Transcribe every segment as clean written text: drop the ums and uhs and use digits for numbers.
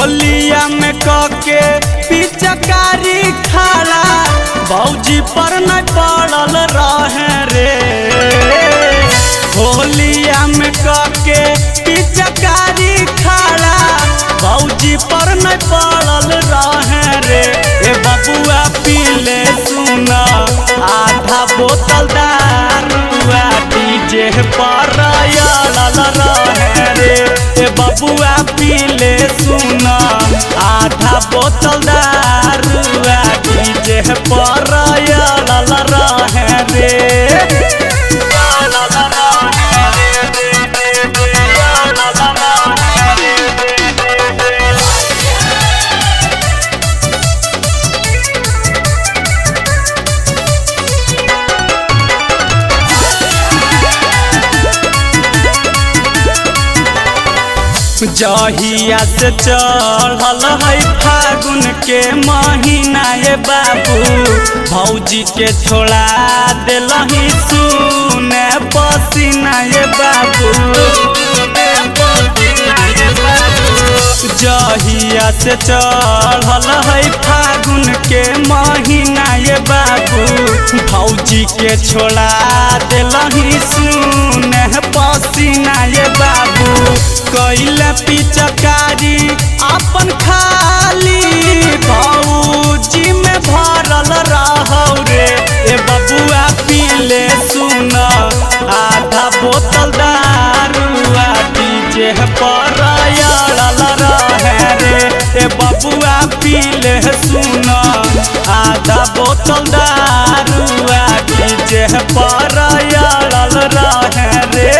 होलिया में कके पिचकारी खाला भौजी पर न पड़ल रहे रे। होलिया में कके पिचकारी खाला भौजी पर न पड़ल रहे रे। ए बबुआ पीले सुना आधा बोतल दारुआ डीजे पर अड़ल रहे रे। ए बबुआ पीले सुना आधा बोतल दारुआ डीजे पर अड़ल रहे रे। जहिया से चढ़ल है फागुन के महीना ये बाबू भौजी के छोड़ा दिलही सुने पसीना ये बाबू। जहिया से चढ़ल है फागुन के महीना ये बाबू भौजी के छोड़ा दिलही सुने पसीना ये बाबू। कैला पिचकारी अपन खाली भौजी में भरल रहौ रे। ए बबुआ पीले सुना आधा बोतल दारुआ डीजे पर अड़ल रहे रे। ए बबुआ पीले सुना आधा बोतल दारुआ डीजे पर अड़ल रहे रे।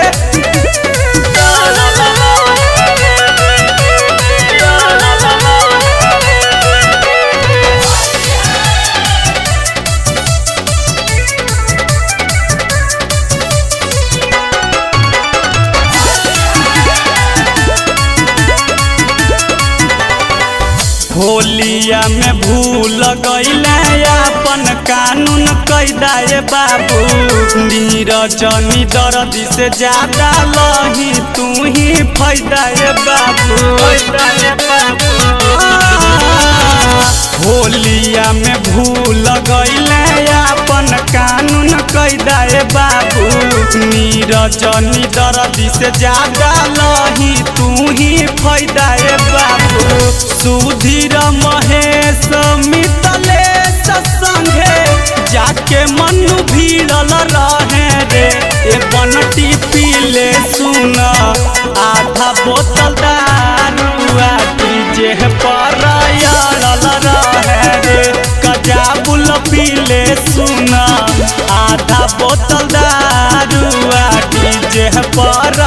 होलिया में भूल गईले अपन कानून कैदा ये बाबू। नीरज दर्दी से ज्यादा लही तू ही फायदा ये बाबू। होलिया में भूल गईले अपन कानून कैदा ये बाबू। नीरज दर्दी से ज्यादा लही तू ही फायदा ये बाबू। सुधीर महेश मितलेश संगे जाके मनु भीड़ल रहे रे। ए बनटी पीले सुना आधा बोतल दारुआ डीजे पर अड़ल रहे रे। कजाबुल पीले सुना आधा बोतल दारुआ डीजे पर